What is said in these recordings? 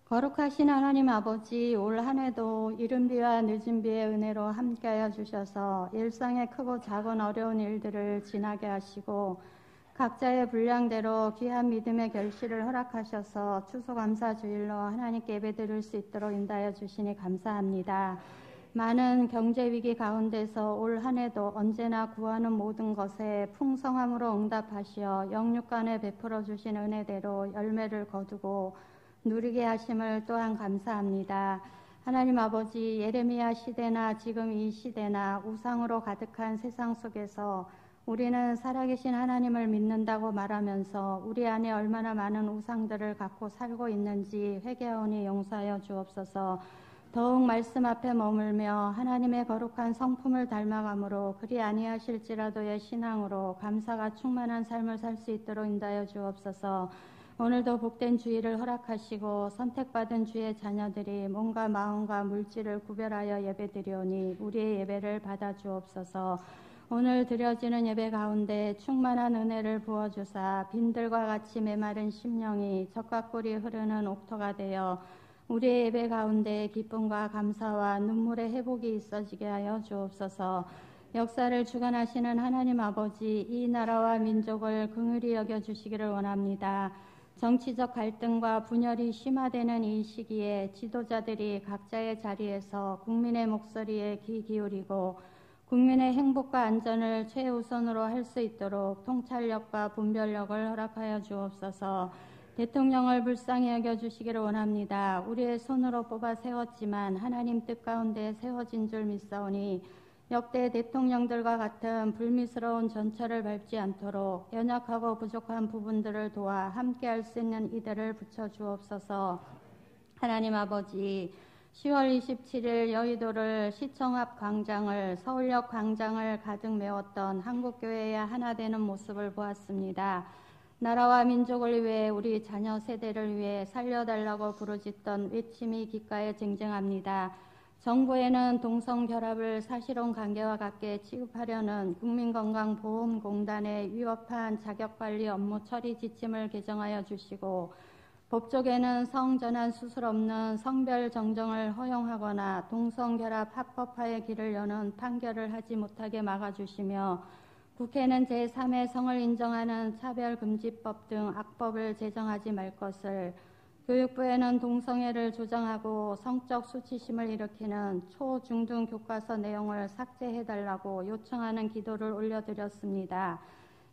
거룩하신 하나님 아버지, 올 한 해도 이른 비와 늦은 비의 은혜로 함께하여 주셔서 일상의 크고 작은 어려운 일들을 지나게 하시고 각자의 분량대로 귀한 믿음의 결실을 허락하셔서 추수감사주일로 하나님께 예배드릴 수 있도록 인도하여 주시니 감사합니다. 많은 경제 위기 가운데서 올 한 해도 언제나 구하는 모든 것에 풍성함으로 응답하시어 영육간에 베풀어 주신 은혜대로 열매를 거두고 누리게 하심을 또한 감사합니다. 하나님 아버지, 예레미야 시대나 지금 이 시대나 우상으로 가득한 세상 속에서 우리는 살아계신 하나님을 믿는다고 말하면서 우리 안에 얼마나 많은 우상들을 갖고 살고 있는지 회개하오니 용서하여 주옵소서. 더욱 말씀 앞에 머물며 하나님의 거룩한 성품을 닮아감으로 그리 아니하실지라도의 신앙으로 감사가 충만한 삶을 살 수 있도록 인도하여 주옵소서. 오늘도 복된 주일을 허락하시고 선택받은 주의 자녀들이 몸과 마음과 물질을 구별하여 예배드리오니 우리의 예배를 받아 주옵소서. 오늘 드려지는 예배 가운데 충만한 은혜를 부어주사 빈들과 같이 메마른 심령이 젖과 꿀이 흐르는 옥토가 되어 우리의 예배 가운데 기쁨과 감사와 눈물의 회복이 있어지게 하여 주옵소서. 역사를 주관하시는 하나님 아버지, 이 나라와 민족을 긍휼히 여겨주시기를 원합니다. 정치적 갈등과 분열이 심화되는 이 시기에 지도자들이 각자의 자리에서 국민의 목소리에 귀 기울이고 국민의 행복과 안전을 최우선으로 할 수 있도록 통찰력과 분별력을 허락하여 주옵소서. 대통령을 불쌍히 여겨주시기를 원합니다. 우리의 손으로 뽑아 세웠지만 하나님 뜻 가운데 세워진 줄 믿사오니 역대 대통령들과 같은 불미스러운 전철을 밟지 않도록 연약하고 부족한 부분들을 도와 함께할 수 있는 이들을 붙여주옵소서. 하나님 아버지, 10월 27일 여의도를 시청 앞 광장을 서울역 광장을 가득 메웠던 한국교회의 하나 되는 모습을 보았습니다. 나라와 민족을 위해 우리 자녀 세대를 위해 살려달라고 부르짖던 외침이 귓가에 쟁쟁합니다. 정부에는 동성결합을 사실혼 관계와 같게 취급하려는 국민건강보험공단의 위법한 자격관리 업무 처리 지침을 개정하여 주시고 법조계는 성전환 수술 없는 성별 정정을 허용하거나 동성결합 합법화의 길을 여는 판결을 하지 못하게 막아주시며 국회는 제3의 성을 인정하는 차별금지법 등 악법을 제정하지 말 것을, 교육부에는 동성애를 조장하고 성적 수치심을 일으키는 초, 중등 교과서 내용을 삭제해달라고 요청하는 기도를 올려드렸습니다.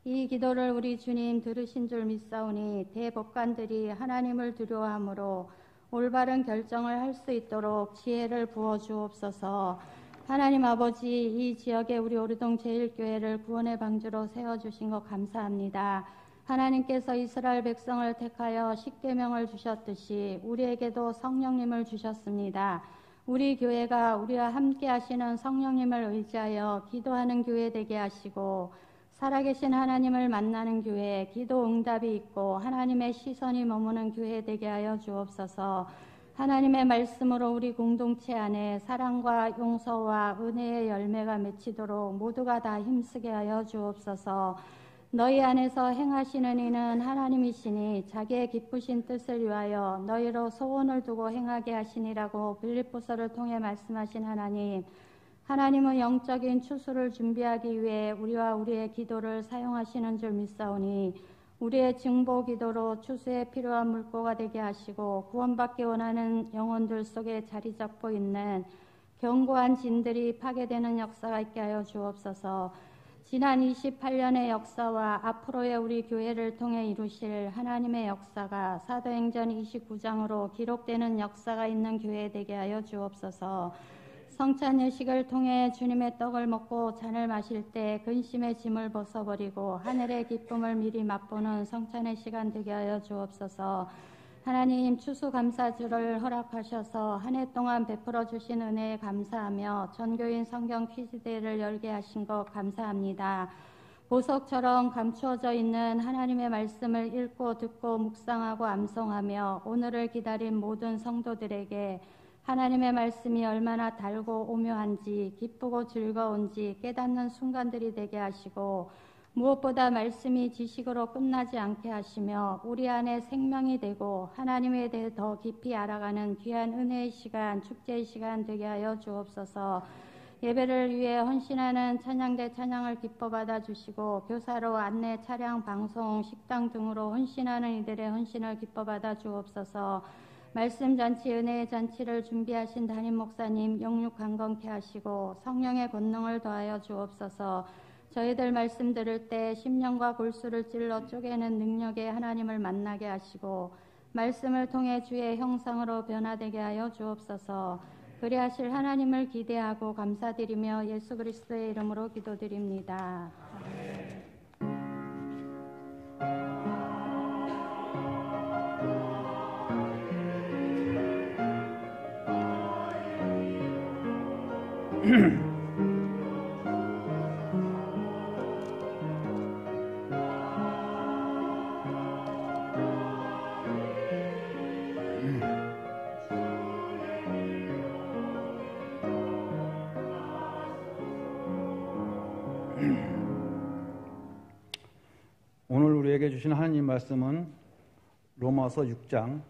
이 기도를 우리 주님 들으신 줄 믿사오니 대법관들이 하나님을 두려워함으로 올바른 결정을 할 수 있도록 지혜를 부어주옵소서. 하나님 아버지, 이 지역에 우리 오르동 제1교회를 구원의 방주로 세워주신 것 감사합니다. 하나님께서 이스라엘 백성을 택하여 십계명을 주셨듯이 우리에게도 성령님을 주셨습니다. 우리 교회가 우리와 함께 하시는 성령님을 의지하여 기도하는 교회 되게 하시고 살아계신 하나님을 만나는 교회, 기도 응답이 있고 하나님의 시선이 머무는 교회 되게 하여 주옵소서. 하나님의 말씀으로 우리 공동체 안에 사랑과 용서와 은혜의 열매가 맺히도록 모두가 다 힘쓰게 하여 주옵소서. 너희 안에서 행하시는 이는 하나님이시니 자기의 기쁘신 뜻을 위하여 너희로 소원을 두고 행하게 하시니라고 빌립보서를 통해 말씀하신 하나님, 하나님은 영적인 추수를 준비하기 위해 우리와 우리의 기도를 사용하시는 줄 믿사오니 우리의 증보 기도로 추수에 필요한 물꼬가 되게 하시고 구원받기 원하는 영혼들 속에 자리 잡고 있는 견고한 진들이 파괴되는 역사가 있게 하여 주옵소서. 지난 28년의 역사와 앞으로의 우리 교회를 통해 이루실 하나님의 역사가 사도행전 29장으로 기록되는 역사가 있는 교회 되게 하여 주옵소서. 성찬 예식을 통해 주님의 떡을 먹고 잔을 마실 때 근심의 짐을 벗어버리고 하늘의 기쁨을 미리 맛보는 성찬의 시간 되게 하여 주옵소서. 하나님, 추수감사주를 허락하셔서 한 해 동안 베풀어 주신 은혜에 감사하며 전교인 성경 퀴즈대회를 열게 하신 것 감사합니다. 보석처럼 감추어져 있는 하나님의 말씀을 읽고 듣고 묵상하고 암송하며 오늘을 기다린 모든 성도들에게 하나님의 말씀이 얼마나 달고 오묘한지 기쁘고 즐거운지 깨닫는 순간들이 되게 하시고 무엇보다 말씀이 지식으로 끝나지 않게 하시며 우리 안에 생명이 되고 하나님에 대해 더 깊이 알아가는 귀한 은혜의 시간, 축제의 시간 되게 하여 주옵소서. 예배를 위해 헌신하는 찬양대 찬양을 기뻐 받아주시고 교사로 안내, 차량, 방송, 식당 등으로 헌신하는 이들의 헌신을 기뻐 받아 주옵소서. 말씀 잔치, 은혜의 잔치를 준비하신 담임 목사님 영육 강건케 하시고 성령의 권능을 더하여 주옵소서. 저희들 말씀 들을 때 심령과 골수를 찔러 쪼개는 능력의 하나님을 만나게 하시고 말씀을 통해 주의 형상으로 변화되게 하여 주옵소서. 그리하실 하나님을 기대하고 감사드리며 예수 그리스도의 이름으로 기도드립니다. 오늘 우리에게 주신 하나님 말씀은 로마서 6장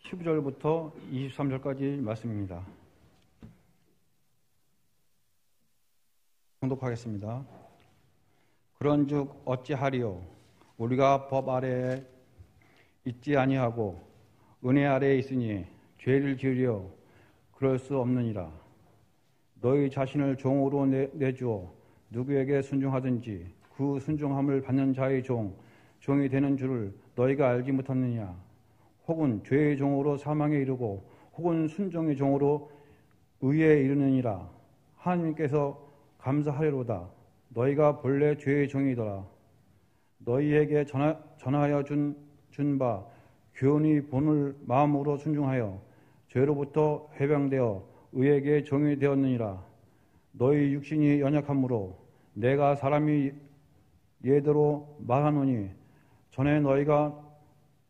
15절부터 23절까지 말씀입니다. 봉독하겠습니다. 그런즉 어찌하리요? 우리가 법 아래에 있지 아니하고 은혜 아래에 있으니 죄를 지으려 그럴 수 없느니라. 너희 자신을 종으로 내주어 누구에게 순종하든지 그 순종함을 받는 자의 종이 되는 줄을 너희가 알지 못하느냐? 혹은 죄의 종으로 사망에 이르고 혹은 순종의 종으로 의에 이르느니라. 하나님께서 감사하리로다. 너희가 본래 죄의 종이더라. 너희에게 전하여 준 바 교훈이 본을 마음으로 순종하여 죄로부터 해방되어 의에게 종이 되었느니라. 너희 육신이 연약함으로 내가 사람이 예대로 말하노니 전에 너희가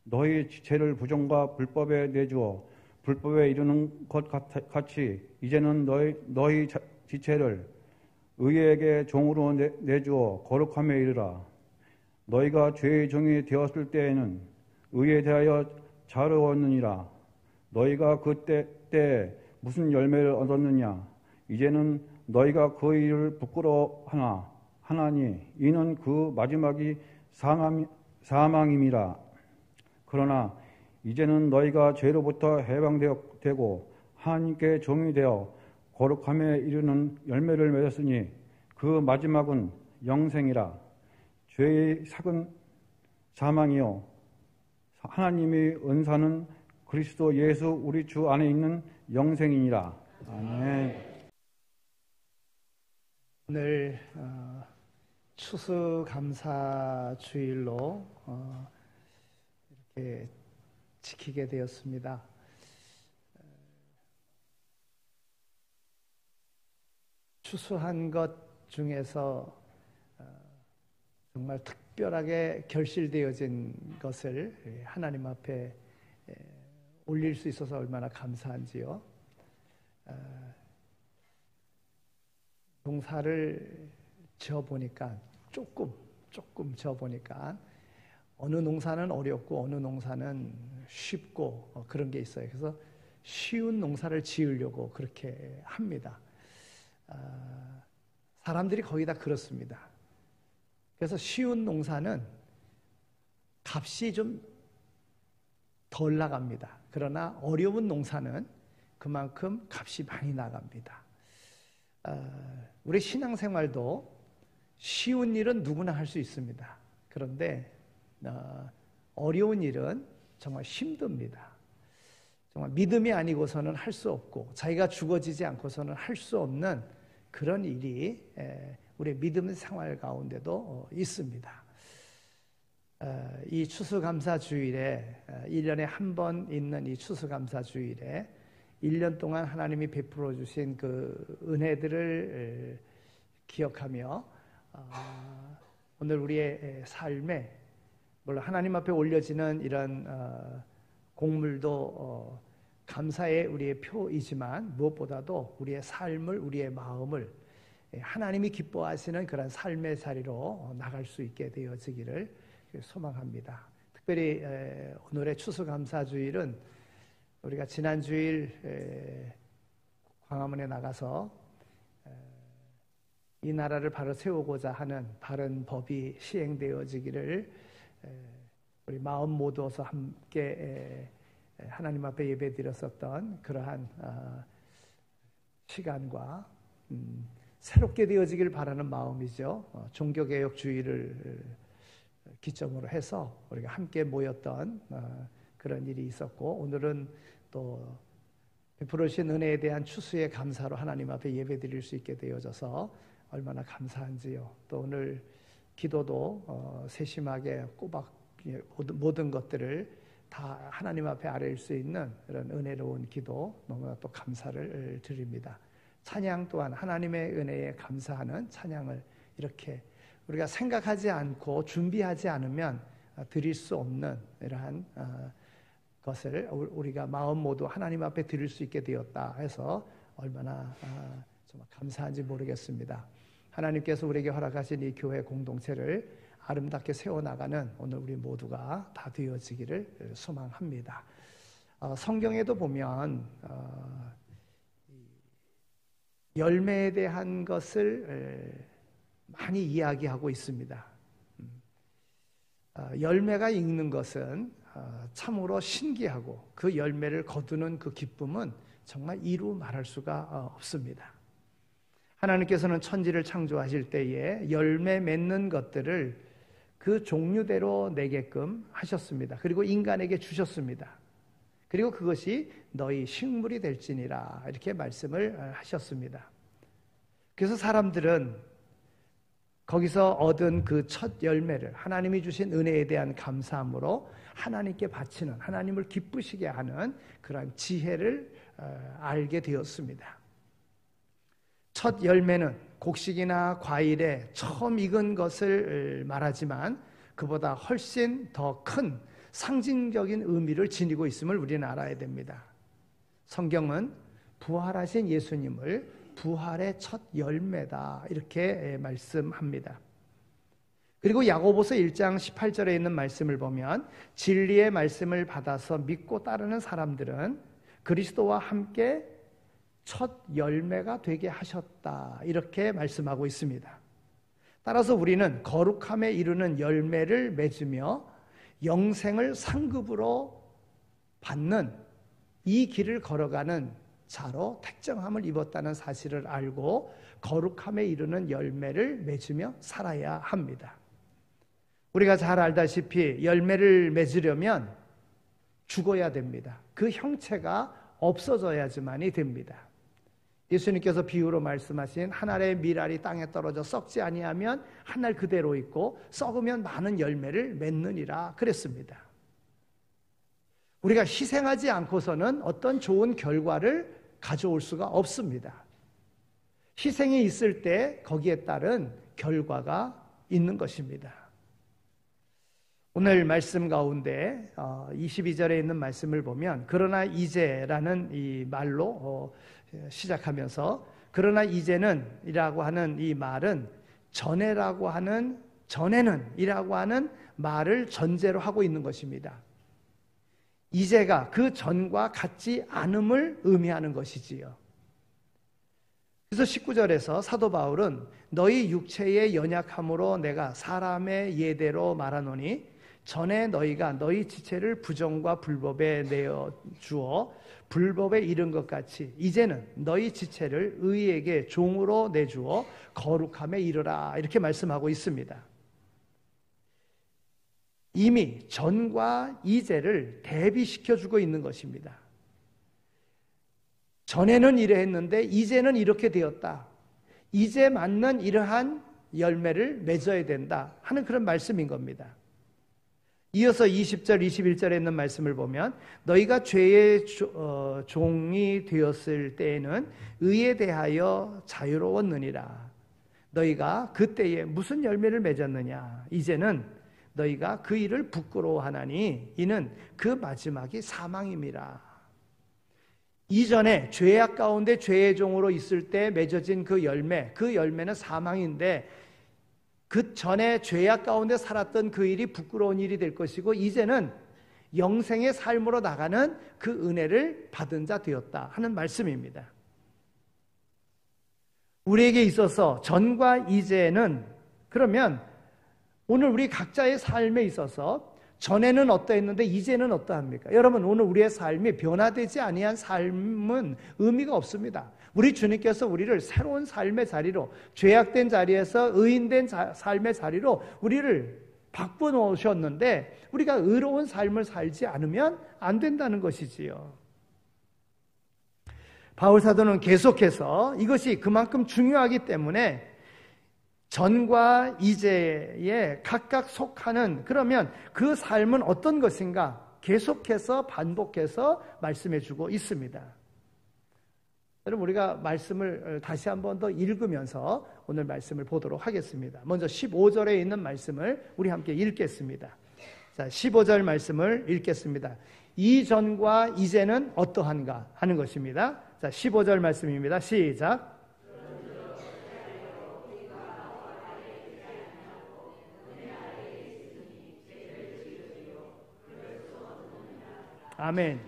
너희 지체를 부정과 불법에 내주어 불법에 이르는 것 같이 이제는 너희 지체를 의에게 종으로 내주어 거룩함에 이르라. 너희가 죄의 종이 되었을 때에는 의에 대하여 자유로웠느니라. 너희가 그때 무슨 열매를 얻었느냐? 이제는 너희가 그 일을 부끄러워하나니 이는 그 마지막이 사망임이라. 그러나 이제는 너희가 죄로부터 해방되고 하나님께 종이 되어 거룩함에 이르는 열매를 맺었으니 그 마지막은 영생이라. 죄의 삭은 사망이요 하나님의 은사는 그리스도 예수 우리 주 안에 있는 영생이니라. 아멘. 오늘 추수감사주일로 이렇게 지키게 되었습니다. 추수한 것 중에서 정말 특별하게 결실되어진 것을 하나님 앞에 올릴 수 있어서 얼마나 감사한지요. 농사를 지어보니까 조금 지어보니까 어느 농사는 어렵고 어느 농사는 쉽고 그런 게 있어요. 그래서 쉬운 농사를 지으려고 그렇게 합니다. 사람들이 거의 다 그렇습니다. 그래서 쉬운 농사는 값이 좀 덜 나갑니다. 그러나 어려운 농사는 그만큼 값이 많이 나갑니다. 우리 신앙생활도 쉬운 일은 누구나 할 수 있습니다. 그런데 어려운 일은 정말 힘듭니다. 정말 믿음이 아니고서는 할 수 없고 자기가 죽어지지 않고서는 할 수 없는 그런 일이 우리 믿음 생활 가운데도 있습니다. 이 추수감사주일에 1년에 한 번 있는 이 추수감사주일에 1년 동안 하나님이 베풀어 주신 그 은혜들을 기억하며 오늘 우리의 삶에 물론 하나님 앞에 올려지는 이런 곡물도 감사의 우리의 표이지만 무엇보다도 우리의 삶을 우리의 마음을 하나님이 기뻐하시는 그런 삶의 자리로 나갈 수 있게 되어지기를 소망합니다. 특별히 오늘의 추수감사주일은 우리가 지난 주일 광화문에 나가서 이 나라를 바로 세우고자 하는 바른 법이 시행되어지기를 우리 마음 모두어서 함께 하나님 앞에 예배드렸었던 그러한 시간과 새롭게 되어지길 바라는 마음이죠. 종교개혁 주의를 기점으로 해서 우리가 함께 모였던 그런 일이 있었고, 오늘은 또 베풀어 주신 은혜에 대한 추수의 감사로 하나님 앞에 예배드릴 수 있게 되어져서 얼마나 감사한지요. 또 오늘 기도도 세심하게 꼬박 모든 것들을 다 하나님 앞에 아뢰일 수 있는 그런 은혜로운 기도 너무나 또 감사를 드립니다. 찬양 또한 하나님의 은혜에 감사하는 찬양을 이렇게 우리가 생각하지 않고 준비하지 않으면 드릴 수 없는 이러한 것을 우리가 마음 모두 하나님 앞에 드릴 수 있게 되었다 해서 얼마나 정말 감사한지 모르겠습니다. 하나님께서 우리에게 허락하신 이 교회 공동체를 아름답게 세워나가는 오늘 우리 모두가 다 되어지기를 소망합니다. 성경에도 보면 열매에 대한 것을 많이 이야기하고 있습니다. 열매가 익는 것은 참으로 신기하고 그 열매를 거두는 그 기쁨은 정말 이루 말할 수가 없습니다. 하나님께서는 천지를 창조하실 때에 열매 맺는 것들을 그 종류대로 내게끔 하셨습니다. 그리고 인간에게 주셨습니다. 그리고 그것이 너희 식물이 될지니라 이렇게 말씀을 하셨습니다. 그래서 사람들은 거기서 얻은 그 첫 열매를 하나님이 주신 은혜에 대한 감사함으로 하나님께 바치는, 하나님을 기쁘시게 하는 그런 지혜를 알게 되었습니다. 첫 열매는 곡식이나 과일에 처음 익은 것을 말하지만 그보다 훨씬 더 큰 상징적인 의미를 지니고 있음을 우리는 알아야 됩니다. 성경은 부활하신 예수님을 부활의 첫 열매다 이렇게 말씀합니다. 그리고 야고보서 1장 18절에 있는 말씀을 보면 진리의 말씀을 받아서 믿고 따르는 사람들은 그리스도와 함께 첫 열매가 되게 하셨다 이렇게 말씀하고 있습니다. 따라서 우리는 거룩함에 이르는 열매를 맺으며 영생을 상급으로 받는 이 길을 걸어가는 자로 택정함을 입었다는 사실을 알고 거룩함에 이르는 열매를 맺으며 살아야 합니다. 우리가 잘 알다시피 열매를 맺으려면 죽어야 됩니다. 그 형체가 없어져야지만이 됩니다. 예수님께서 비유로 말씀하신 한 알의 밀알이 땅에 떨어져 썩지 아니하면 한 알 그대로 있고 썩으면 많은 열매를 맺느니라 그랬습니다. 우리가 희생하지 않고서는 어떤 좋은 결과를 가져올 수가 없습니다. 희생이 있을 때 거기에 따른 결과가 있는 것입니다. 오늘 말씀 가운데 22절에 있는 말씀을 보면 그러나 이제라는 이 말로 시작하면서 그러나 이제는 이라고 하는 이 말은 전에라고 하는 전에는 이라고 하는 말을 전제로 하고 있는 것입니다. 이제가 그 전과 같지 않음을 의미하는 것이지요. 그래서 19절에서 사도 바울은 너희 육체의 연약함으로 내가 사람의 예대로 말하노니 전에 너희가 너희 지체를 부정과 불법에 내어 주어 불법에 이른 것 같이 이제는 너희 지체를 의에게 종으로 내주어 거룩함에 이르라 이렇게 말씀하고 있습니다. 이미 전과 이제를 대비시켜주고 있는 것입니다. 전에는 이래 했는데 이제는 이렇게 되었다. 이제 맞는 이러한 열매를 맺어야 된다 하는 그런 말씀인 겁니다. 이어서 20절, 21절에 있는 말씀을 보면 너희가 죄의 종이 되었을 때에는 의에 대하여 자유로웠느니라. 너희가 그때에 무슨 열매를 맺었느냐. 이제는 너희가 그 일을 부끄러워하나니 이는 그 마지막이 사망임이라. 이전에 죄악 가운데 죄의 종으로 있을 때 맺어진 그 열매는 사망인데 그 전에 죄악 가운데 살았던 그 일이 부끄러운 일이 될 것이고 이제는 영생의 삶으로 나가는 그 은혜를 받은 자 되었다 하는 말씀입니다. 우리에게 있어서 전과 이제는, 그러면 오늘 우리 각자의 삶에 있어서 전에는 어떠했는데 이제는 어떠합니까? 여러분, 오늘 우리의 삶이 변화되지 아니한 삶은 의미가 없습니다. 우리 주님께서 우리를 새로운 삶의 자리로, 죄악된 자리에서 의인된 삶의 자리로 우리를 바꿔놓으셨는데 우리가 의로운 삶을 살지 않으면 안 된다는 것이지요. 바울 사도는 계속해서 이것이 그만큼 중요하기 때문에 전과 이제에 각각 속하는, 그러면 그 삶은 어떤 것인가 계속해서 반복해서 말씀해 주고 있습니다. 여러분, 우리가 말씀을 다시 한 번 더 읽으면서 오늘 말씀을 보도록 하겠습니다. 먼저 15절에 있는 말씀을 우리 함께 읽겠습니다. 자, 15절 말씀을 읽겠습니다. 이전과 이제는 어떠한가 하는 것입니다. 자, 15절 말씀입니다. 시작. 아멘.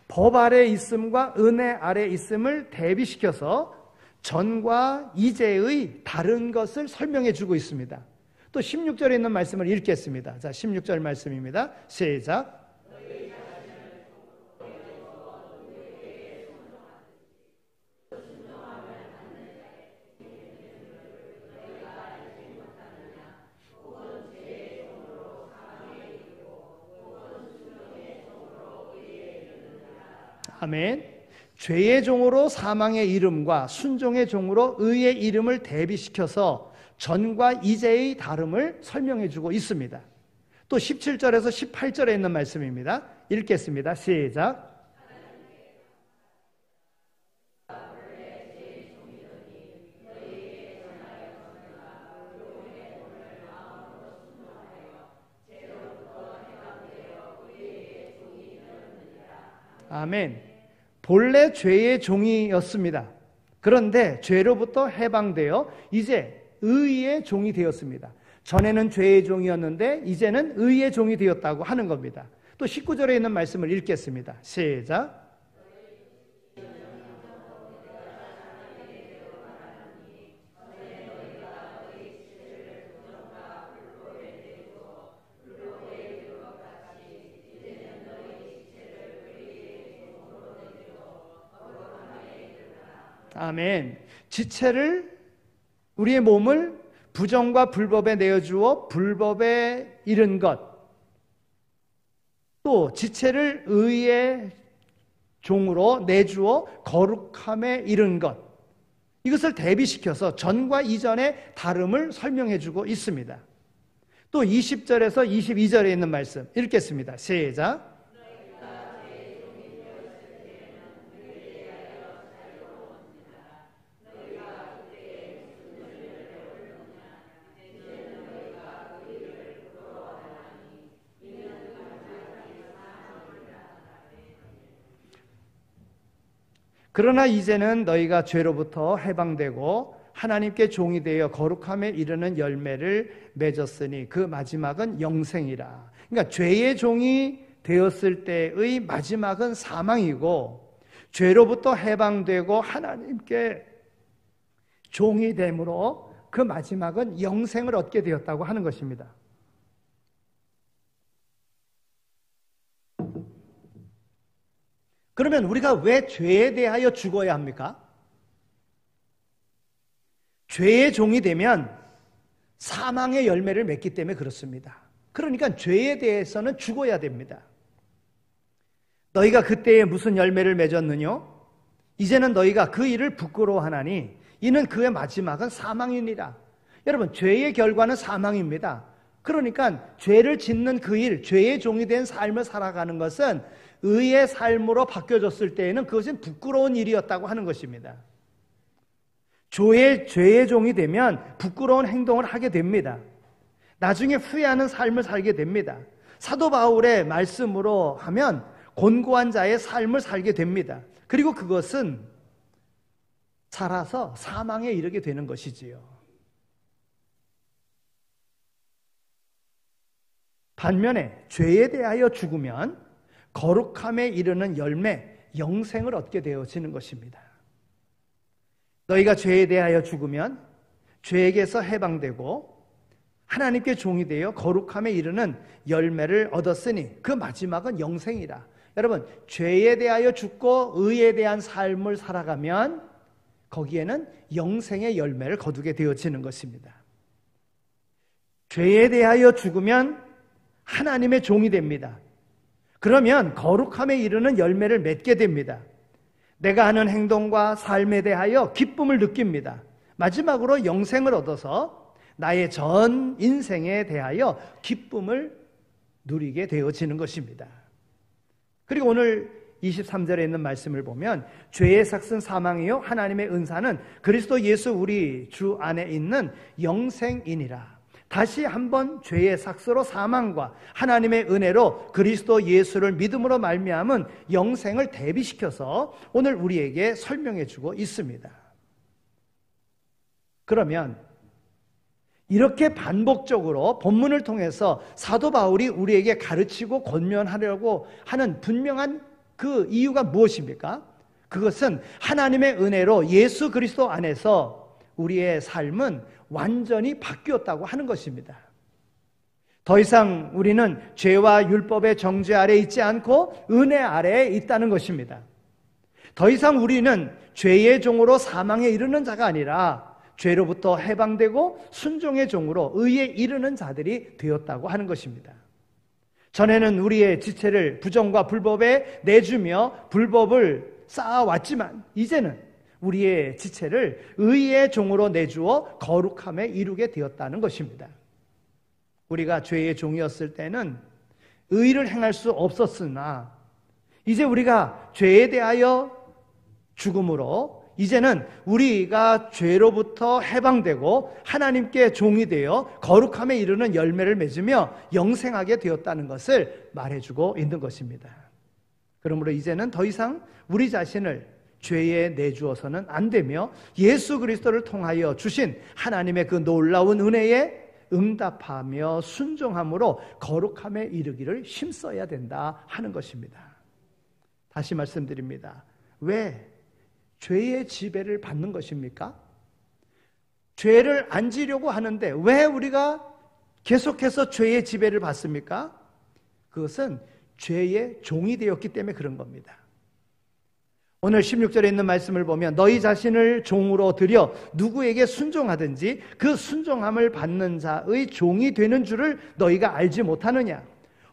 법 아래 있음과 은혜 아래 있음을 대비시켜서 전과 이제의 다른 것을 설명해 주고 있습니다. 또 16절에 있는 말씀을 읽겠습니다. 자, 16절 말씀입니다. 시작. 아멘. 죄의 종으로 사망의 이름과 순종의 종으로 의의 이름을 대비시켜서 전과 이제의 다름을 설명해 주고 있습니다. 또 17절에서 18절에 있는 말씀입니다. 읽겠습니다. 시작. 아멘. 본래 죄의 종이었습니다. 그런데 죄로부터 해방되어 이제 의의 종이 되었습니다. 전에는 죄의 종이었는데 이제는 의의 종이 되었다고 하는 겁니다. 또 19절에 있는 말씀을 읽겠습니다. 시작. 아멘. 지체를, 우리의 몸을 부정과 불법에 내어주어 불법에 이른 것, 또 지체를 의의 종으로 내주어 거룩함에 이른 것, 이것을 대비시켜서 전과 이전의 다름을 설명해 주고 있습니다. 또 20절에서 22절에 있는 말씀 읽겠습니다. 시작. 그러나 이제는 너희가 죄로부터 해방되고 하나님께 종이 되어 거룩함에 이르는 열매를 맺었으니 그 마지막은 영생이라. 그러니까 죄의 종이 되었을 때의 마지막은 사망이고 죄로부터 해방되고 하나님께 종이 됨으로 그 마지막은 영생을 얻게 되었다고 하는 것입니다. 그러면 우리가 왜 죄에 대하여 죽어야 합니까? 죄의 종이 되면 사망의 열매를 맺기 때문에 그렇습니다. 그러니까 죄에 대해서는 죽어야 됩니다. 너희가 그때에 무슨 열매를 맺었느냐? 이제는 너희가 그 일을 부끄러워하나니 이는 그의 마지막은 사망이니라. 여러분, 죄의 결과는 사망입니다. 그러니까 죄를 짓는 그 일, 죄의 종이 된 삶을 살아가는 것은 의의 삶으로 바뀌어졌을 때에는 그것은 부끄러운 일이었다고 하는 것입니다. 죄의 종이 되면 부끄러운 행동을 하게 됩니다. 나중에 후회하는 삶을 살게 됩니다. 사도 바울의 말씀으로 하면 곤고한 자의 삶을 살게 됩니다. 그리고 그것은 살아서 사망에 이르게 되는 것이지요. 반면에 죄에 대하여 죽으면 거룩함에 이르는 열매, 영생을 얻게 되어지는 것입니다. 너희가 죄에 대하여 죽으면 죄에게서 해방되고 하나님께 종이 되어 거룩함에 이르는 열매를 얻었으니 그 마지막은 영생이라. 여러분, 죄에 대하여 죽고 의에 대한 삶을 살아가면 거기에는 영생의 열매를 거두게 되어지는 것입니다. 죄에 대하여 죽으면 하나님의 종이 됩니다. 그러면 거룩함에 이르는 열매를 맺게 됩니다. 내가 하는 행동과 삶에 대하여 기쁨을 느낍니다. 마지막으로 영생을 얻어서 나의 전 인생에 대하여 기쁨을 누리게 되어지는 것입니다. 그리고 오늘 23절에 있는 말씀을 보면 죄의 삭은 사망이요 하나님의 은사는 그리스도 예수 우리 주 안에 있는 영생이니라. 다시 한번 죄의 삭스로 사망과 하나님의 은혜로 그리스도 예수를 믿음으로 말미암은 영생을 대비시켜서 오늘 우리에게 설명해 주고 있습니다. 그러면 이렇게 반복적으로 본문을 통해서 사도 바울이 우리에게 가르치고 권면하려고 하는 분명한 그 이유가 무엇입니까? 그것은 하나님의 은혜로 예수 그리스도 안에서 우리의 삶은 완전히 바뀌었다고 하는 것입니다. 더 이상 우리는 죄와 율법의 정죄 아래 있지 않고 은혜 아래에 있다는 것입니다. 더 이상 우리는 죄의 종으로 사망에 이르는 자가 아니라 죄로부터 해방되고 순종의 종으로 의에 이르는 자들이 되었다고 하는 것입니다. 전에는 우리의 지체를 부정과 불법에 내주며 불법을 쌓아왔지만 이제는 우리의 지체를 의의 종으로 내주어 거룩함에 이루게 되었다는 것입니다. 우리가 죄의 종이었을 때는 의를 행할 수 없었으나 이제 우리가 죄에 대하여 죽음으로 이제는 우리가 죄로부터 해방되고 하나님께 종이 되어 거룩함에 이르는 열매를 맺으며 영생하게 되었다는 것을 말해주고 있는 것입니다. 그러므로 이제는 더 이상 우리 자신을 죄에 내주어서는 안 되며 예수 그리스도를 통하여 주신 하나님의 그 놀라운 은혜에 응답하며 순종함으로 거룩함에 이르기를 힘써야 된다 하는 것입니다. 다시 말씀드립니다. 왜 죄의 지배를 받는 것입니까? 죄를 안 지려고 하는데 왜 우리가 계속해서 죄의 지배를 받습니까? 그것은 죄의 종이 되었기 때문에 그런 겁니다. 오늘 16절에 있는 말씀을 보면 너희 자신을 종으로 들여 누구에게 순종하든지 그 순종함을 받는 자의 종이 되는 줄을 너희가 알지 못하느냐?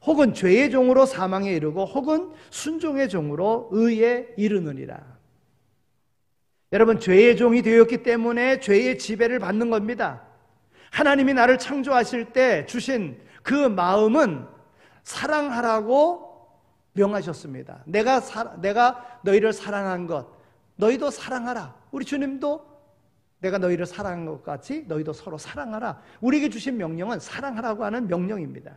혹은 죄의 종으로 사망에 이르고 혹은 순종의 종으로 의에 이르느니라. 여러분, 죄의 종이 되었기 때문에 죄의 지배를 받는 겁니다. 하나님이 나를 창조하실 때 주신 그 마음은 사랑하라고 명하셨습니다. 내가 너희를 사랑한 것 너희도 사랑하라. 우리 주님도 내가 너희를 사랑한 것 같이 너희도 서로 사랑하라. 우리에게 주신 명령은 사랑하라고 하는 명령입니다.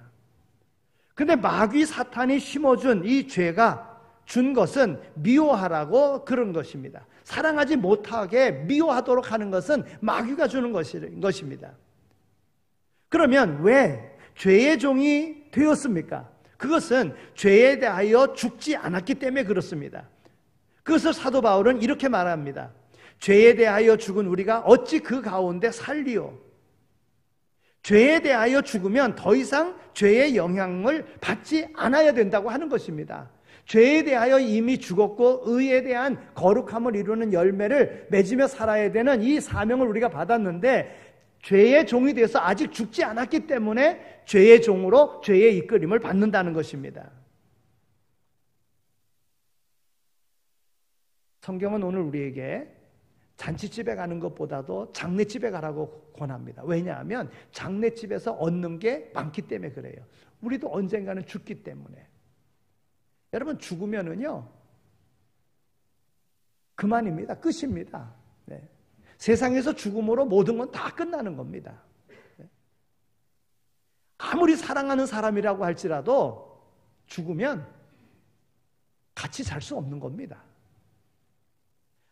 근데 마귀 사탄이 심어준 이 죄가 준 것은 미워하라고 그런 것입니다. 사랑하지 못하게 미워하도록 하는 것은 마귀가 주는 것입니다. 그러면 왜 죄의 종이 되었습니까? 그것은 죄에 대하여 죽지 않았기 때문에 그렇습니다. 그것을 사도 바울은 이렇게 말합니다. 죄에 대하여 죽은 우리가 어찌 그 가운데 살리오? 죄에 대하여 죽으면 더 이상 죄의 영향을 받지 않아야 된다고 하는 것입니다. 죄에 대하여 이미 죽었고 의에 대한 거룩함을 이루는 열매를 맺으며 살아야 되는 이 사명을 우리가 받았는데 죄의 종이 돼서 아직 죽지 않았기 때문에 죄의 종으로 죄의 이끌림을 받는다는 것입니다. 성경은 오늘 우리에게 잔치집에 가는 것보다도 장례집에 가라고 권합니다. 왜냐하면 장례집에서 얻는 게 많기 때문에 그래요. 우리도 언젠가는 죽기 때문에. 여러분, 죽으면은요 그만입니다. 끝입니다. 네. 세상에서 죽음으로 모든 건 다 끝나는 겁니다. 아무리 사랑하는 사람이라고 할지라도 죽으면 같이 잘 수 없는 겁니다.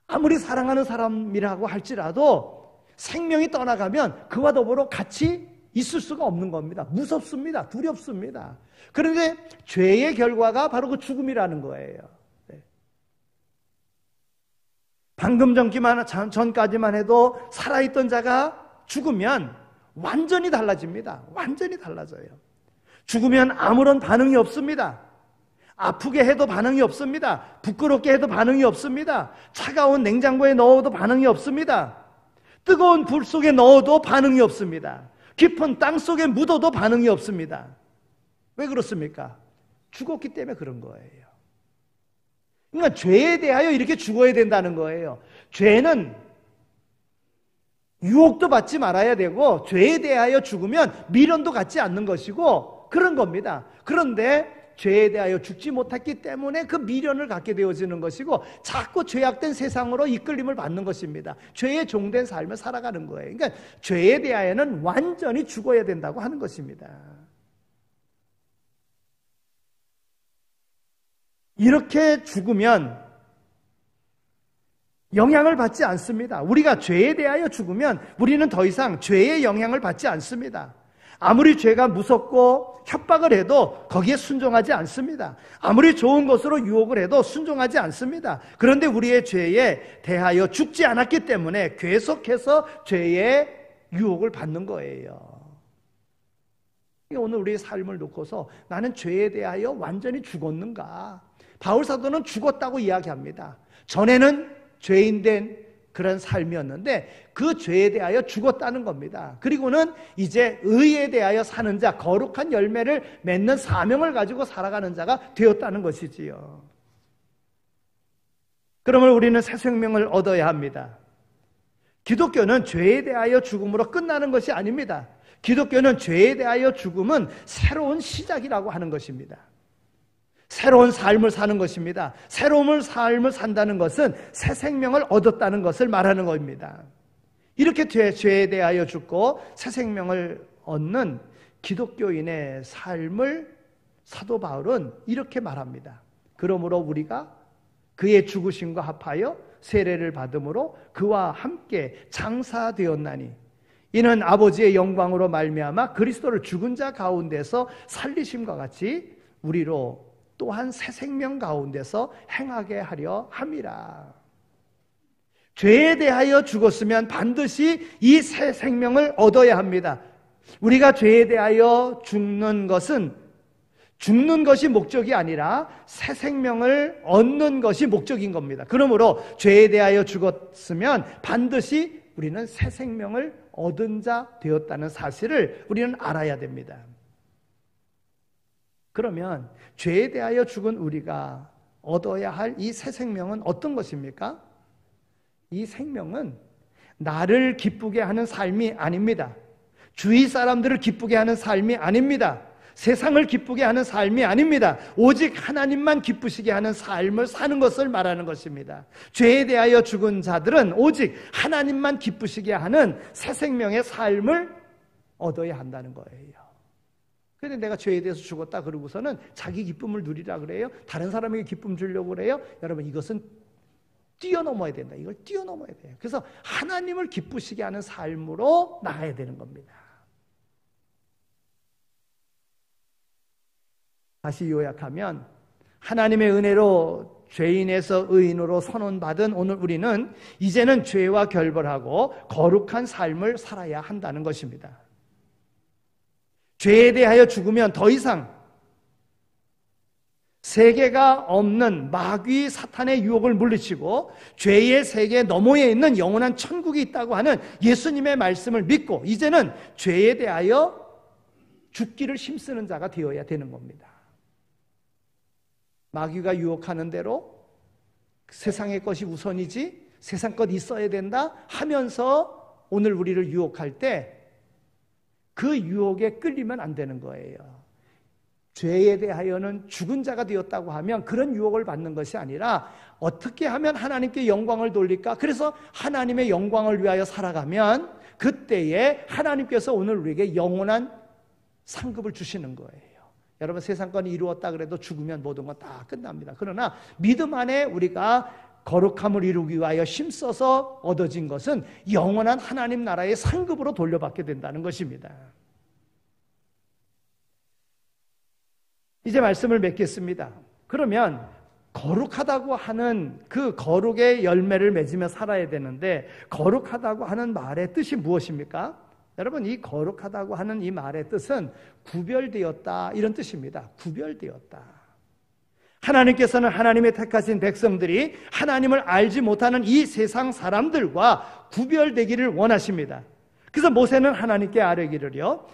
아무리 사랑하는 사람이라고 할지라도 생명이 떠나가면 그와 더불어 같이 있을 수가 없는 겁니다. 무섭습니다. 두렵습니다. 그런데 죄의 결과가 바로 그 죽음이라는 거예요. 방금 전까지만 해도 살아있던 자가 죽으면 완전히 달라집니다. 완전히 달라져요. 죽으면 아무런 반응이 없습니다. 아프게 해도 반응이 없습니다. 부끄럽게 해도 반응이 없습니다. 차가운 냉장고에 넣어도 반응이 없습니다. 뜨거운 불 속에 넣어도 반응이 없습니다. 깊은 땅 속에 묻어도 반응이 없습니다. 왜 그렇습니까? 죽었기 때문에 그런 거예요. 그러니까 죄에 대하여 이렇게 죽어야 된다는 거예요. 죄는 유혹도 받지 말아야 되고 죄에 대하여 죽으면 미련도 갖지 않는 것이고 그런 겁니다. 그런데 죄에 대하여 죽지 못했기 때문에 그 미련을 갖게 되어지는 것이고 자꾸 죄악된 세상으로 이끌림을 받는 것입니다. 죄의 종된 삶을 살아가는 거예요. 그러니까 죄에 대하여는 완전히 죽어야 된다고 하는 것입니다. 이렇게 죽으면 영향을 받지 않습니다. 우리가 죄에 대하여 죽으면 우리는 더 이상 죄의 영향을 받지 않습니다. 아무리 죄가 무섭고 협박을 해도 거기에 순종하지 않습니다. 아무리 좋은 것으로 유혹을 해도 순종하지 않습니다. 그런데 우리의 죄에 대하여 죽지 않았기 때문에 계속해서 죄의 유혹을 받는 거예요. 오늘 우리의 삶을 놓고서 나는 죄에 대하여 완전히 죽었는가? 바울 사도는 죽었다고 이야기합니다. 전에는 죄인된 그런 삶이었는데 그 죄에 대하여 죽었다는 겁니다. 그리고는 이제 의에 대하여 사는 자, 거룩한 열매를 맺는 사명을 가지고 살아가는 자가 되었다는 것이지요. 그러면 우리는 새 생명을 얻어야 합니다. 기독교는 죄에 대하여 죽음으로 끝나는 것이 아닙니다. 기독교는 죄에 대하여 죽음은 새로운 시작이라고 하는 것입니다. 새로운 삶을 사는 것입니다. 새로운 삶을 산다는 것은 새 생명을 얻었다는 것을 말하는 겁니다. 이렇게 죄에 대하여 죽고 새 생명을 얻는 기독교인의 삶을 사도 바울은 이렇게 말합니다. 그러므로 우리가 그의 죽으심과 합하여 세례를 받음으로 그와 함께 장사되었나니 이는 아버지의 영광으로 말미암아 그리스도를 죽은 자 가운데서 살리심과 같이 우리로 또한 새 생명 가운데서 행하게 하려 함이라. 죄에 대하여 죽었으면 반드시 이 새 생명을 얻어야 합니다. 우리가 죄에 대하여 죽는 것은 죽는 것이 목적이 아니라 새 생명을 얻는 것이 목적인 겁니다. 그러므로 죄에 대하여 죽었으면 반드시 우리는 새 생명을 얻은 자 되었다는 사실을 우리는 알아야 됩니다. 그러면 죄에 대하여 죽은 우리가 얻어야 할 이 새 생명은 어떤 것입니까? 이 생명은 나를 기쁘게 하는 삶이 아닙니다. 주위 사람들을 기쁘게 하는 삶이 아닙니다. 세상을 기쁘게 하는 삶이 아닙니다. 오직 하나님만 기쁘시게 하는 삶을 사는 것을 말하는 것입니다. 죄에 대하여 죽은 자들은 오직 하나님만 기쁘시게 하는 새 생명의 삶을 얻어야 한다는 거예요. 그런데 내가 죄에 대해서 죽었다 그러고서는 자기 기쁨을 누리라 그래요? 다른 사람에게 기쁨 주려고 그래요? 여러분, 이것은 뛰어넘어야 된다. 이걸 뛰어넘어야 돼요. 그래서 하나님을 기쁘시게 하는 삶으로 나아야 되는 겁니다. 다시 요약하면 하나님의 은혜로 죄인에서 의인으로 선언받은 오늘 우리는 이제는 죄와 결별하고 거룩한 삶을 살아야 한다는 것입니다. 죄에 대하여 죽으면 더 이상 세계가 없는 마귀 사탄의 유혹을 물리치고 죄의 세계 너머에 있는 영원한 천국이 있다고 하는 예수님의 말씀을 믿고 이제는 죄에 대하여 죽기를 힘쓰는 자가 되어야 되는 겁니다. 마귀가 유혹하는 대로 세상의 것이 우선이지 세상 것 있어야 된다 하면서 오늘 우리를 유혹할 때 그 유혹에 끌리면 안 되는 거예요. 죄에 대하여는 죽은 자가 되었다고 하면 그런 유혹을 받는 것이 아니라 어떻게 하면 하나님께 영광을 돌릴까? 그래서 하나님의 영광을 위하여 살아가면 그때에 하나님께서 오늘 우리에게 영원한 상급을 주시는 거예요. 여러분, 세상권이 이루었다 그래도 죽으면 모든 건 다 끝납니다. 그러나 믿음 안에 우리가 거룩함을 이루기 위하여 힘써서 얻어진 것은 영원한 하나님 나라의 상급으로 돌려받게 된다는 것입니다. 이제 말씀을 맺겠습니다. 그러면 거룩하다고 하는 그 거룩의 열매를 맺으며 살아야 되는데, 거룩하다고 하는 말의 뜻이 무엇입니까? 여러분, 이 거룩하다고 하는 이 말의 뜻은 구별되었다, 이런 뜻입니다. 구별되었다. 하나님께서는 하나님의 택하신 백성들이 하나님을 알지 못하는 이 세상 사람들과 구별되기를 원하십니다. 그래서 모세는 하나님께 아뢰기를요,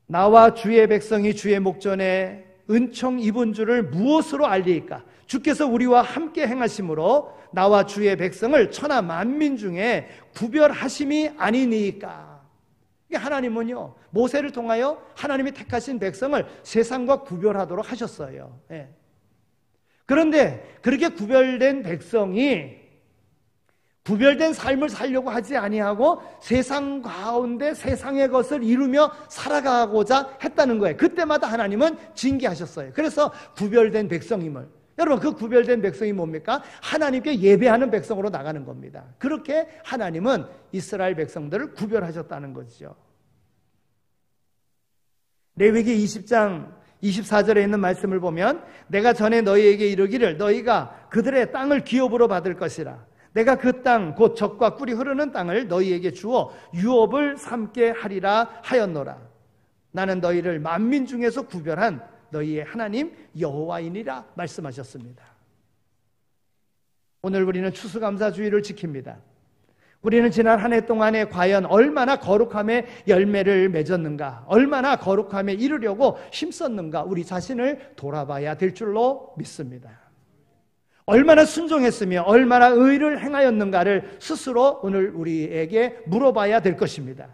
나와 주의 백성이 주의 목전에 은총 입은 줄을 무엇으로 알리이까? 주께서 우리와 함께 행하심으로 나와 주의 백성을 천하 만민 중에 구별하심이 아니니까. 하나님은요, 모세를 통하여 하나님이 택하신 백성을 세상과 구별하도록 하셨어요. 예. 그런데 그렇게 구별된 백성이 구별된 삶을 살려고 하지 아니하고 세상 가운데 세상의 것을 이루며 살아가고자 했다는 거예요. 그때마다 하나님은 징계하셨어요. 그래서 구별된 백성임을, 여러분, 그 구별된 백성이 뭡니까? 하나님께 예배하는 백성으로 나가는 겁니다. 그렇게 하나님은 이스라엘 백성들을 구별하셨다는 거죠. 레위기 20장 24절에 있는 말씀을 보면, 내가 전에 너희에게 이르기를 너희가 그들의 땅을 기업으로 받을 것이라. 내가 그 땅 곧 젖과 꿀이 흐르는 땅을 너희에게 주어 유업을 삼게 하리라 하였노라. 나는 너희를 만민 중에서 구별한 너희의 하나님 여호와이니라 말씀하셨습니다. 오늘 우리는 추수감사주의를 지킵니다. 우리는 지난 한 해 동안에 과연 얼마나 거룩함의 열매를 맺었는가, 얼마나 거룩함에 이르려고 힘썼는가, 우리 자신을 돌아봐야 될 줄로 믿습니다. 얼마나 순종했으며 얼마나 의를 행하였는가를 스스로 오늘 우리에게 물어봐야 될 것입니다.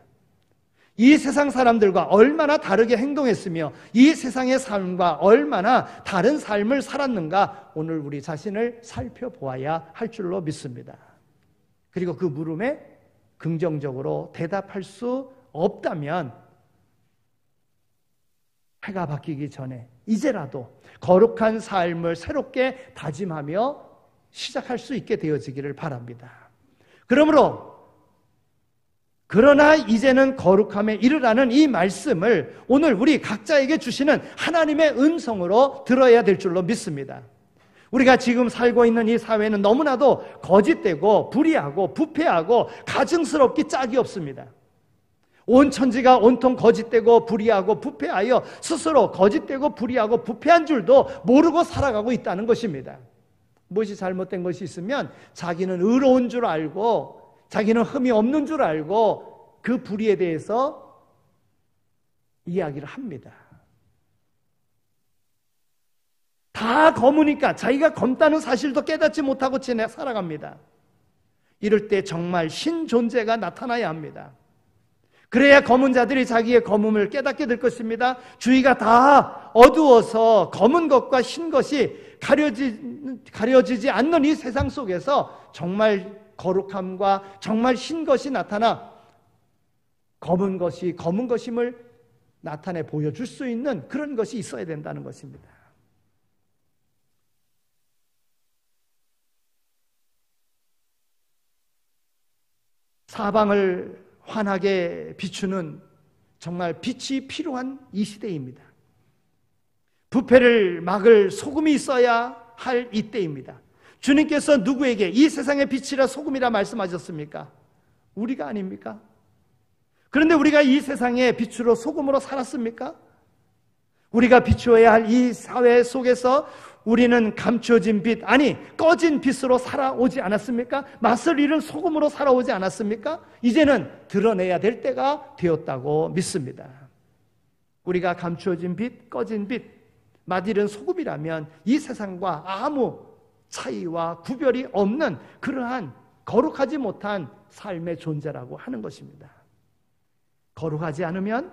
이 세상 사람들과 얼마나 다르게 행동했으며 이 세상의 삶과 얼마나 다른 삶을 살았는가, 오늘 우리 자신을 살펴보아야 할 줄로 믿습니다. 그리고 그 물음에 긍정적으로 대답할 수 없다면 해가 바뀌기 전에 이제라도 거룩한 삶을 새롭게 다짐하며 시작할 수 있게 되어지기를 바랍니다. 그러나 이제는 거룩함에 이르라는 이 말씀을 오늘 우리 각자에게 주시는 하나님의 음성으로 들어야 될 줄로 믿습니다. 우리가 지금 살고 있는 이 사회는 너무나도 거짓되고 불의하고 부패하고 가증스럽기 짝이 없습니다. 온 천지가 온통 거짓되고 불의하고 부패하여 스스로 거짓되고 불의하고 부패한 줄도 모르고 살아가고 있다는 것입니다. 무엇이 잘못된 것이 있으면 자기는 의로운 줄 알고 자기는 흠이 없는 줄 알고 그 불의에 대해서 이야기를 합니다. 다 검으니까 자기가 검다는 사실도 깨닫지 못하고 살아갑니다. 이럴 때 정말 신 존재가 나타나야 합니다. 그래야 검은 자들이 자기의 검음을 깨닫게 될 것입니다. 주위가 다 어두워서 검은 것과 흰 것이 가려지지 않는 이 세상 속에서 정말 거룩함과 정말 흰 것이 나타나 검은 것임을 나타내 보여줄 수 있는 그런 것이 있어야 된다는 것입니다. 사방을 환하게 비추는 정말 빛이 필요한 이 시대입니다. 부패를 막을 소금이 있어야 할 이때입니다. 주님께서 누구에게 이 세상의 빛이라 소금이라 말씀하셨습니까? 우리가 아닙니까? 그런데 우리가 이 세상의 빛으로 소금으로 살았습니까? 우리가 비추어야 할 이 사회 속에서 우리는 감춰진 빛, 아니 꺼진 빛으로 살아오지 않았습니까? 맛을 잃은 소금으로 살아오지 않았습니까? 이제는 드러내야 될 때가 되었다고 믿습니다. 우리가 감춰진 빛, 꺼진 빛, 맛 잃은 소금이라면 이 세상과 아무 차이와 구별이 없는 그러한 거룩하지 못한 삶의 존재라고 하는 것입니다. 거룩하지 않으면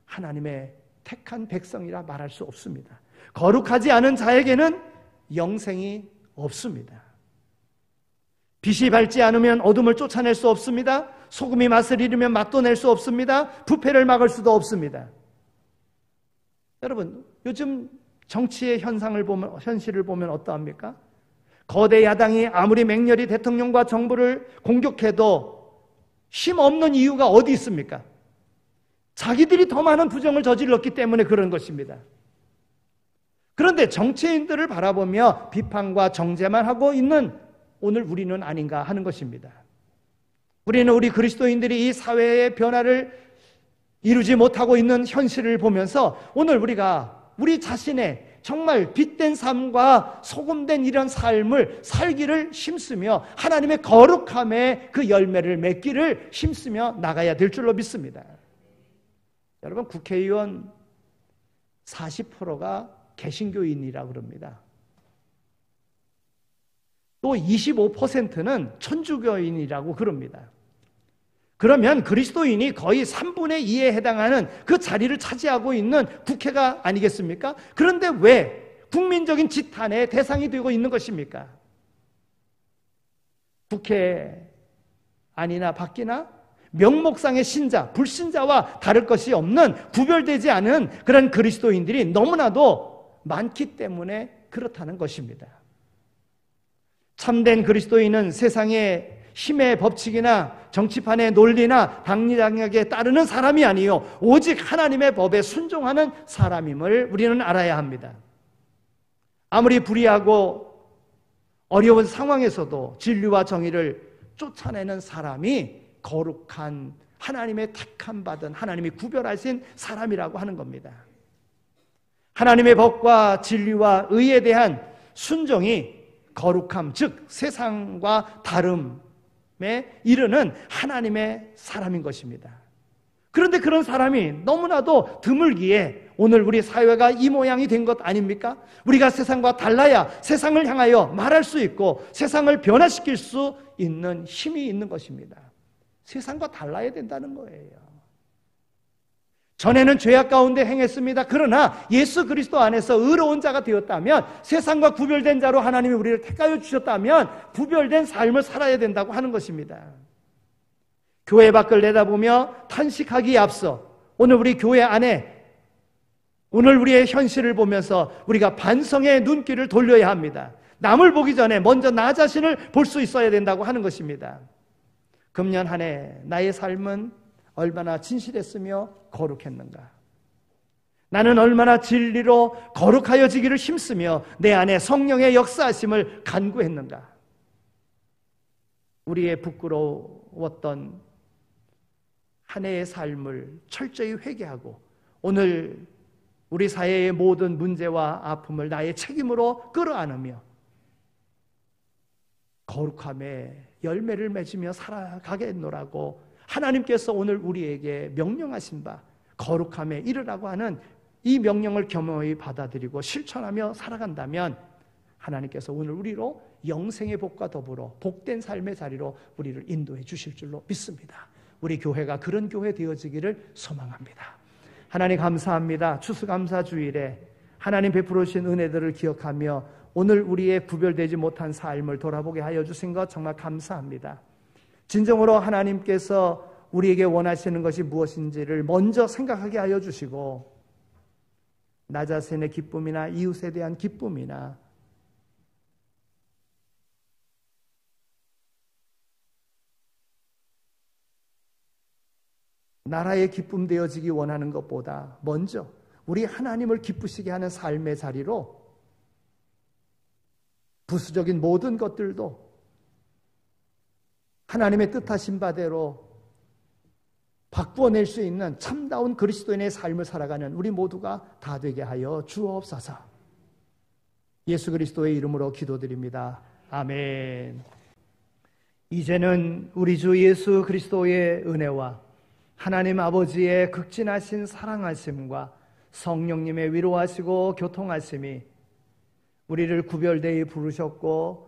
하나님의 택한 백성이라 말할 수 없습니다. 거룩하지 않은 자에게는 영생이 없습니다. 빛이 밝지 않으면 어둠을 쫓아낼 수 없습니다. 소금이 맛을 잃으면 맛도 낼 수 없습니다. 부패를 막을 수도 없습니다. 여러분, 요즘 정치의 현실을 보면 어떠합니까? 거대 야당이 아무리 맹렬히 대통령과 정부를 공격해도 힘없는 이유가 어디 있습니까? 자기들이 더 많은 부정을 저질렀기 때문에 그런 것입니다. 그런데 정치인들을 바라보며 비판과 정죄만 하고 있는 오늘 우리는 아닌가 하는 것입니다. 우리는 우리 그리스도인들이 이 사회의 변화를 이루지 못하고 있는 현실을 보면서 오늘 우리가 우리 자신의 정말 빛된 삶과 소금된 이런 삶을 살기를 힘쓰며 하나님의 거룩함의 그 열매를 맺기를 힘쓰며 나가야 될 줄로 믿습니다. 여러분, 국회의원 40%가 개신교인이라고 그럽니다. 또 25%는 천주교인이라고 그럽니다. 그러면 그리스도인이 거의 3분의 2에 해당하는 그 자리를 차지하고 있는 국회가 아니겠습니까? 그런데 왜 국민적인 지탄의 대상이 되고 있는 것입니까? 국회 안이나 밖이나 명목상의 신자, 불신자와 다를 것이 없는 구별되지 않은 그런 그리스도인들이 너무나도 많기 때문에 그렇다는 것입니다. 참된 그리스도인은 세상의 힘의 법칙이나 정치판의 논리나 당리당략에 따르는 사람이 아니요 오직 하나님의 법에 순종하는 사람임을 우리는 알아야 합니다. 아무리 불의하고 어려운 상황에서도 진리와 정의를 쫓아내는 사람이 거룩한 하나님의 택함 받은 하나님이 구별하신 사람이라고 하는 겁니다. 하나님의 법과 진리와 의에 대한 순종이 거룩함, 즉 세상과 다름에 이르는 하나님의 사람인 것입니다. 그런데 그런 사람이 너무나도 드물기에 오늘 우리 사회가 이 모양이 된 것 아닙니까? 우리가 세상과 달라야 세상을 향하여 말할 수 있고 세상을 변화시킬 수 있는 힘이 있는 것입니다. 세상과 달라야 된다는 거예요. 전에는 죄악 가운데 행했습니다. 그러나 예수 그리스도 안에서 의로운 자가 되었다면, 세상과 구별된 자로 하나님이 우리를 택하여 주셨다면 구별된 삶을 살아야 된다고 하는 것입니다. 교회 밖을 내다보며 탄식하기에 앞서 오늘 우리 교회 안에 오늘 우리의 현실을 보면서 우리가 반성의 눈길을 돌려야 합니다. 남을 보기 전에 먼저 나 자신을 볼 수 있어야 된다고 하는 것입니다. 금년 한 해 나의 삶은 얼마나 진실했으며 거룩했는가? 나는 얼마나 진리로 거룩하여지기를 힘쓰며 내 안에 성령의 역사하심을 간구했는가? 우리의 부끄러웠던 한 해의 삶을 철저히 회개하고 오늘 우리 사회의 모든 문제와 아픔을 나의 책임으로 끌어안으며 거룩함의 열매를 맺으며 살아가겠노라고 하나님께서 오늘 우리에게 명령하신 바 거룩함에 이르라고 하는 이 명령을 겸허히 받아들이고 실천하며 살아간다면 하나님께서 오늘 우리로 영생의 복과 더불어 복된 삶의 자리로 우리를 인도해 주실 줄로 믿습니다. 우리 교회가 그런 교회 되어지기를 소망합니다. 하나님 감사합니다. 추수감사주일에 하나님 베풀어 주신 은혜들을 기억하며 오늘 우리의 구별되지 못한 삶을 돌아보게 하여 주신 것 정말 감사합니다. 진정으로 하나님께서 우리에게 원하시는 것이 무엇인지를 먼저 생각하게 하여 주시고 나 자신의 기쁨이나 이웃에 대한 기쁨이나 나라의 기쁨 되어지기 원하는 것보다 먼저 우리 하나님을 기쁘시게 하는 삶의 자리로 부수적인 모든 것들도 하나님의 뜻하신 바대로 바꾸어낼 수 있는 참다운 그리스도인의 삶을 살아가는 우리 모두가 다 되게 하여 주옵소서. 예수 그리스도의 이름으로 기도드립니다. 아멘. 이제는 우리 주 예수 그리스도의 은혜와 하나님 아버지의 극진하신 사랑하심과 성령님의 위로하시고 교통하심이 우리를 구별되이 부르셨고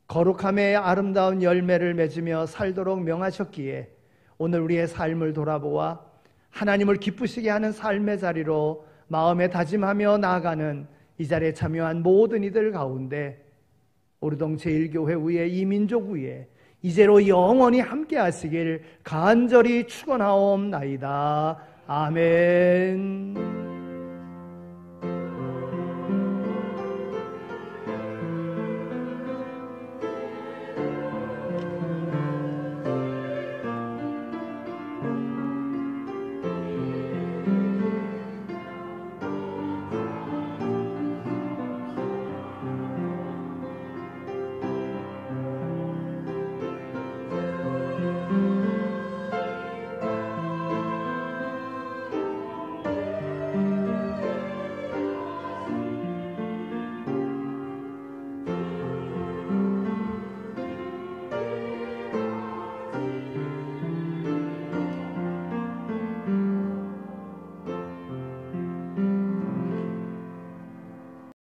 거룩함의 아름다운 열매를 맺으며 살도록 명하셨기에 오늘 우리의 삶을 돌아보아 하나님을 기쁘시게 하는 삶의 자리로 마음에 다짐하며 나아가는 이 자리에 참여한 모든 이들 가운데 오르동 제1교회 위에 이 민족 위에 이제로 영원히 함께 하시길 간절히 축원하옵나이다. 아멘.